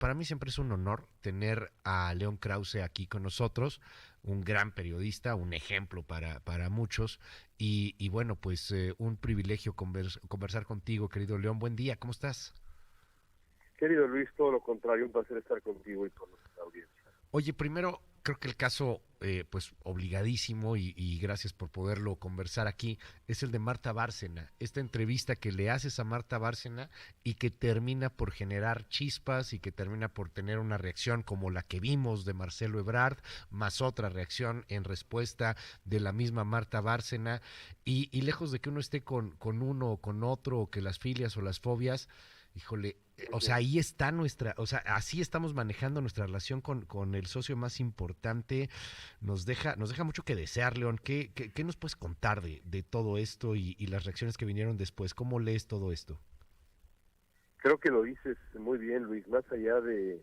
para mí siempre es un honor tener a León Krause aquí con nosotros, un gran periodista, un ejemplo para muchos, y bueno, pues un privilegio conversar contigo, querido León. Buen día, ¿cómo estás? Querido Luis, todo lo contrario, un placer estar contigo y con nuestra audiencia. Oye, primero, creo que el caso, pues obligadísimo, y gracias por poderlo conversar aquí, es el de Marta Bárcena. Esta entrevista que le haces a Marta Bárcena y que termina por generar chispas y que termina por tener una reacción como la que vimos de Marcelo Ebrard, más otra reacción en respuesta de la misma Marta Bárcena. Y lejos de que uno esté con uno o con otro, o que las filias o las fobias, híjole, o sea, Ujú. ahí está nuestra, o sea, así estamos manejando nuestra relación con el socio más importante. Nos deja mucho que desear, León. ¿Qué nos puedes contar de todo esto y las reacciones que vinieron después? ¿Cómo lees todo esto? Creo que lo dices muy bien, Luis, más allá de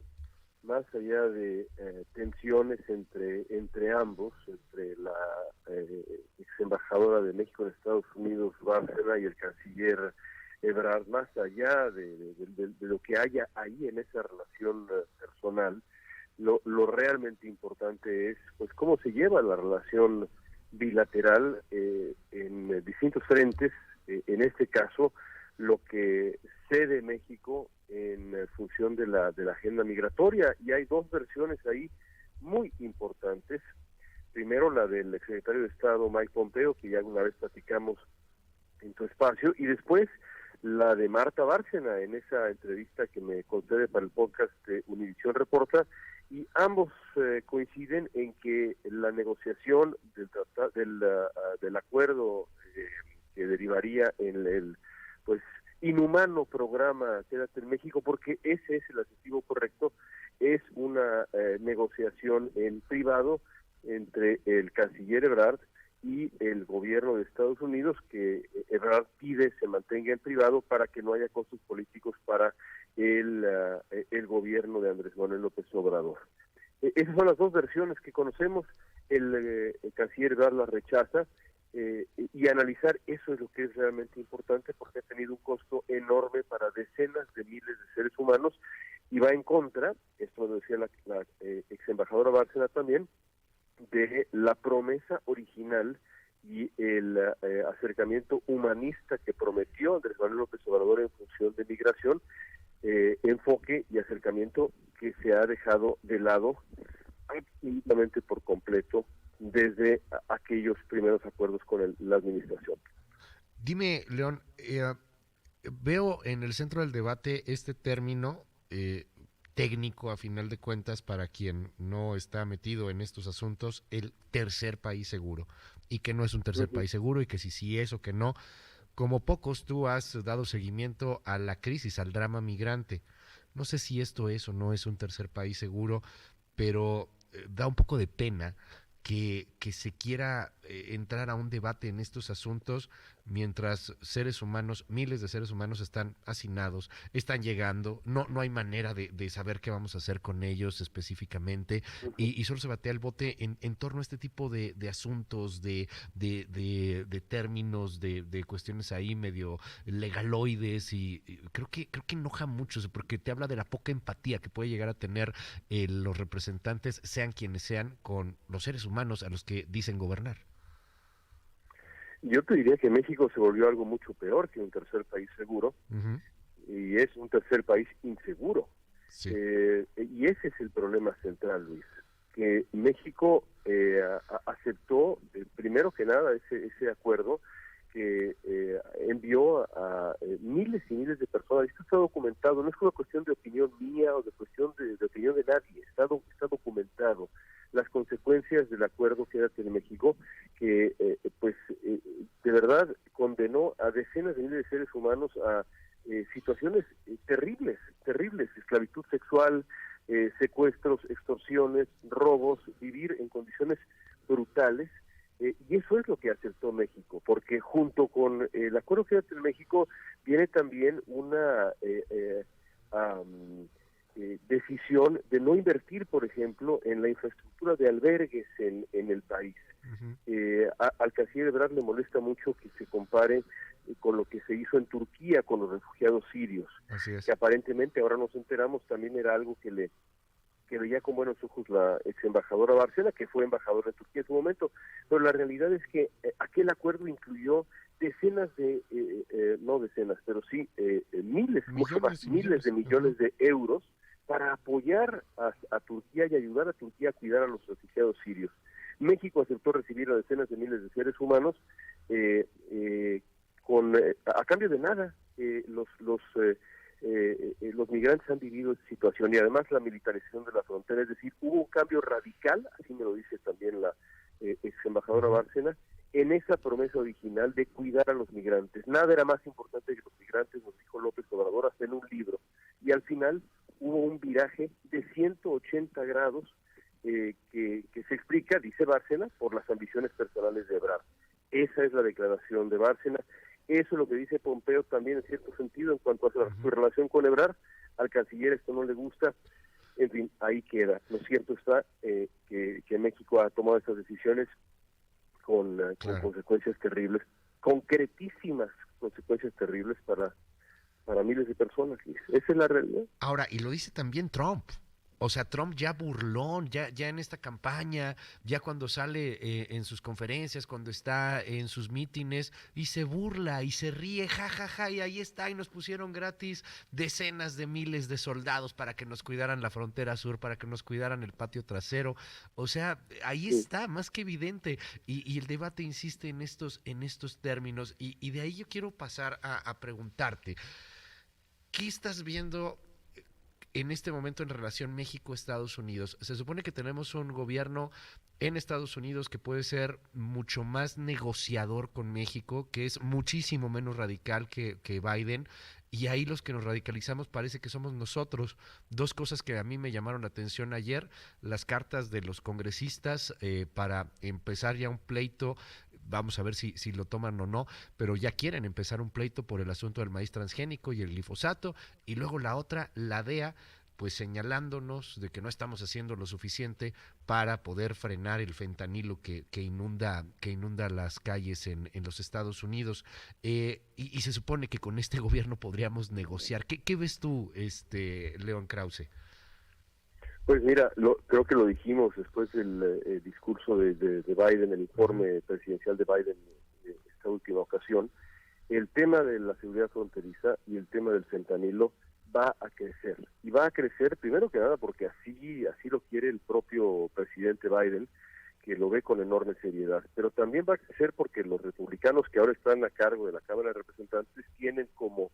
tensiones entre ambos, entre la ex embajadora de México en Estados Unidos, Bárcena, y el canciller Ebrard, más allá de lo que haya ahí en esa relación personal, lo realmente importante es pues cómo se lleva la relación bilateral en distintos frentes, en este caso lo que cede México en función de la agenda migratoria, y hay dos versiones ahí muy importantes. Primero la del exsecretario de Estado Mike Pompeo, que ya una vez platicamos en tu espacio, y después la de Marta Bárcena en esa entrevista que me concede para el podcast de Univisión Reporta, y ambos coinciden en que la negociación del acuerdo que derivaría en el pues inhumano programa Quédate en México, porque ese es el adjetivo correcto, es una negociación en privado entre el canciller Ebrard y el gobierno de Estados Unidos, que Ebrard pide se mantenga en privado para que no haya costos políticos para el gobierno de Andrés Manuel López Obrador. Esas son las dos versiones que conocemos. El canciller Ebrard las rechaza, y analizar eso es lo que es realmente importante, porque ha tenido un costo enorme para decenas de miles de seres humanos, y va en contra, esto lo decía la ex embajadora Bárcena también, de la promesa original y el acercamiento humanista que prometió Andrés Manuel López Obrador en función de migración, enfoque y acercamiento que se ha dejado de lado absolutamente por completo desde aquellos primeros acuerdos con la administración. Dime, León, veo en el centro del debate este término técnico, a final de cuentas, para quien no está metido en estos asuntos, el tercer país seguro. Y que no es un tercer Uh-huh. país seguro, y que si sí es o que no. Como pocos, tú has dado seguimiento a la crisis, al drama migrante. No sé si esto es o no es un tercer país seguro, pero da un poco de pena que se quiera entrar a un debate en estos asuntos mientras seres humanos, miles de seres humanos están hacinados, están llegando, no hay manera de saber qué vamos a hacer con ellos específicamente, Uh-huh. y solo se batea el bote en torno a este tipo de asuntos, de términos, de cuestiones ahí medio legaloides, y creo que enoja mucho, porque te habla de la poca empatía que puede llegar a tener los representantes, sean quienes sean, con los seres humanos a los que dicen gobernar. Yo te diría que México se volvió algo mucho peor que un tercer país seguro, Ujú. y es un tercer país inseguro. Sí. Y ese es el problema central, Luis, que México aceptó, primero que nada, ese acuerdo que envió a miles y miles de personas. Esto está documentado, no es una cuestión de opinión mía o de cuestión de opinión de nadie, está documentado las consecuencias del acuerdo Quédate en México, que de verdad condenó a decenas de miles de seres humanos a situaciones terribles, esclavitud sexual, secuestros, extorsiones, robos, vivir en condiciones brutales, y eso es lo que aceptó México, porque junto con el acuerdo que hace México viene también una decisión de no invertir, por ejemplo, en la infraestructura de albergues en el país. Ujú. Al canciller Ebrard le molesta mucho que se compare con lo que se hizo en Turquía con los refugiados sirios, Así que es. aparentemente ahora nos enteramos también era algo que veía con buenos ojos la ex embajadora Bárcena, que fue embajadora de Turquía en su momento, pero la realidad es que aquel acuerdo incluyó decenas no decenas, pero sí miles, mucho más, Millones y miles de millones. Ujú. millones de euros para apoyar a Turquía y ayudar a Turquía a cuidar a los refugiados sirios. México aceptó recibir a decenas de miles de seres humanos eh, eh, a cambio de nada. Los migrantes han vivido esta situación y además la militarización de la frontera, es decir, hubo un cambio radical, así me lo dice también la ex embajadora Ujú. Bárcena, en esa promesa original de cuidar a los migrantes. Nada era más importante que los migrantes, nos dijo López Obrador hasta en un libro. Y al final hubo un viraje de 180 grados que se explica, dice Bárcena, por las ambiciones personales de Ebrard. Esa es la declaración de Bárcena. Eso es lo que dice Pompeo también en cierto sentido en cuanto a su Ujú. relación con Ebrard. Al canciller esto no le gusta. En fin, ahí queda. Lo cierto está que México ha tomado estas decisiones con Claro. consecuencias terribles, concretísimas consecuencias terribles para miles de personas, Luis. Esa es la realidad. Ahora, y lo dice también Trump. O sea, Trump ya burlón, ya en esta campaña, ya cuando sale en sus conferencias, cuando está en sus mítines, y se burla y se ríe, jajaja, ja, ja, y ahí está, y nos pusieron gratis decenas de miles de soldados para que nos cuidaran la frontera sur, para que nos cuidaran el patio trasero. O sea, ahí Sí. está, más que evidente. Y el debate insiste en estos términos. Y de ahí yo quiero pasar a preguntarte, ¿qué estás viendo en este momento en relación México-Estados Unidos? Se supone que tenemos un gobierno en Estados Unidos que puede ser mucho más negociador con México, que es muchísimo menos radical que Biden, y ahí los que nos radicalizamos parece que somos nosotros. Dos cosas que a mí me llamaron la atención ayer: las cartas de los congresistas para empezar ya un pleito. Vamos a ver si lo toman o no, pero ya quieren empezar un pleito por el asunto del maíz transgénico y el glifosato. Y luego la otra, la DEA, pues señalándonos de que no estamos haciendo lo suficiente para poder frenar el fentanilo que inunda las calles en los Estados Unidos. Y se supone que con este gobierno podríamos negociar. ¿Qué ves tú, León Krause? Pues mira, creo que lo dijimos después del discurso de Biden, el Uh -huh. informe presidencial de Biden esta última ocasión. El tema de la seguridad fronteriza y el tema del fentanilo va a crecer. Y va a crecer primero que nada porque así lo quiere el propio presidente Biden, que lo ve con enorme seriedad. Pero también va a crecer porque los republicanos que ahora están a cargo de la Cámara de Representantes tienen como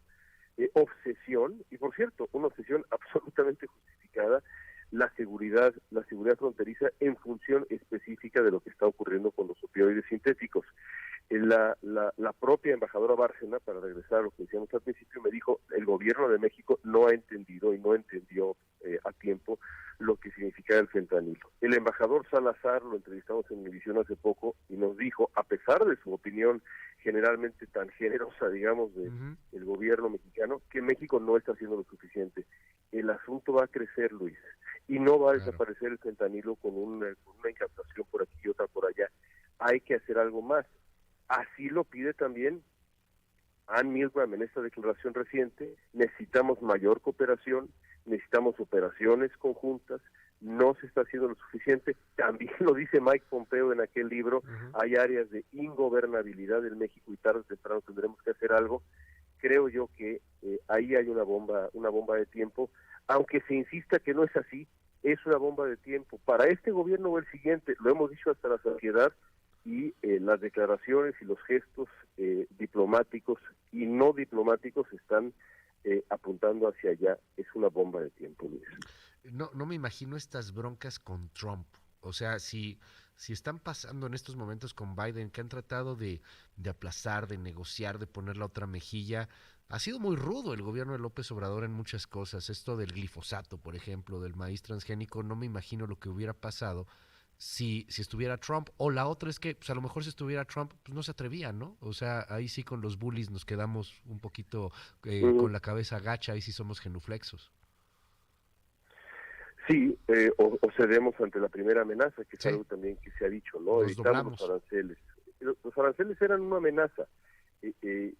obsesión, y por cierto, una obsesión absolutamente justificada, la seguridad fronteriza en función específica de lo que está ocurriendo con los opioides sintéticos. La propia embajadora Bárcena, para regresar a lo que decíamos al principio, me dijo, el gobierno de México no ha entendido y no entendió a tiempo lo que significa el fentanilo. El embajador Salazar, lo entrevistamos en Univisión hace poco, y nos dijo, a pesar de su opinión generalmente tan generosa, digamos, Uh -huh. del gobierno mexicano, que México no está haciendo lo suficiente. El asunto va a crecer, Luis, y no va a Claro. desaparecer el fentanilo con una incautación por aquí y otra por allá. Hay que hacer algo más. Así lo pide también Ann Milgram en esta declaración reciente. Necesitamos mayor cooperación, necesitamos operaciones conjuntas, no se está haciendo lo suficiente. También lo dice Mike Pompeo en aquel libro, Uh -huh. hay áreas de ingobernabilidad en México y tarde o temprano tendremos que hacer algo. Creo yo que ahí hay una bomba de tiempo, aunque se insista que no es así, es una bomba de tiempo para este gobierno o el siguiente, lo hemos dicho hasta la saciedad, y las declaraciones y los gestos diplomáticos y no diplomáticos están apuntando hacia allá. Es una bomba de tiempo, Luis. No me imagino estas broncas con Trump. O sea, si están pasando en estos momentos con Biden, que han tratado de aplazar, de negociar, de poner la otra mejilla, ha sido muy rudo el gobierno de López Obrador en muchas cosas. Esto del glifosato, por ejemplo, del maíz transgénico, no me imagino lo que hubiera pasado si estuviera Trump. O la otra es que, pues a lo mejor si estuviera Trump, pues no se atrevía, ¿no? O sea, ahí sí con los bullies nos quedamos un poquito con la cabeza gacha, ahí sí somos genuflexos. Sí, o cedemos ante la primera amenaza, que es Sí, algo también que se ha dicho, ¿no? nos Evitamos doblamos. los aranceles. Los aranceles eran una amenaza que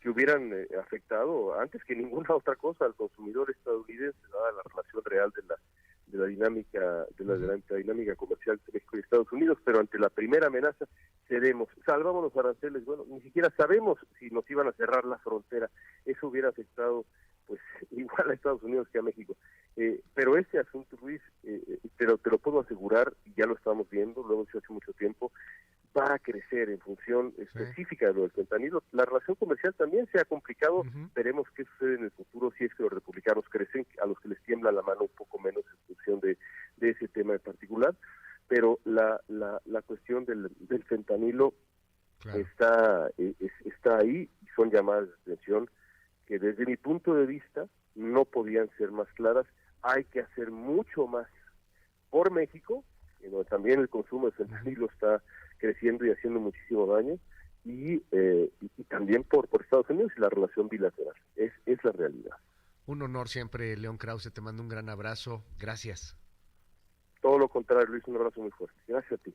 hubieran afectado antes que ninguna otra cosa al consumidor estadounidense, dada la relación real de la dinámica Ujú. de la dinámica comercial de México y Estados Unidos, pero ante la primera amenaza cedemos, salvamos los aranceles. Bueno, ni siquiera sabemos si nos iban a cerrar la frontera. Eso hubiera afectado pues igual a Estados Unidos que a México. Pero este asunto, Luis, pero te lo puedo asegurar, y ya lo estamos viendo, lo hemos hecho hace mucho tiempo, va a crecer en función Sí. específica de lo del fentanilo. La relación comercial también se ha complicado. Ujú. Veremos qué sucede en el futuro si es que los republicanos crecen, a los que les tiembla la mano un poco menos en función de ese tema en particular. Pero la cuestión del fentanilo Claro. está ahí y son llamadas de atención que desde mi punto de vista no podían ser más claras. Hay que hacer mucho más por México, en donde también el consumo de Ujú. fentanilo está creciendo y haciendo muchísimo daño, y también por Estados Unidos y la relación bilateral. Es la realidad. Un honor siempre, León Krause. Te mando un gran abrazo. Gracias. Todo lo contrario, Luis, un abrazo muy fuerte. Gracias a ti.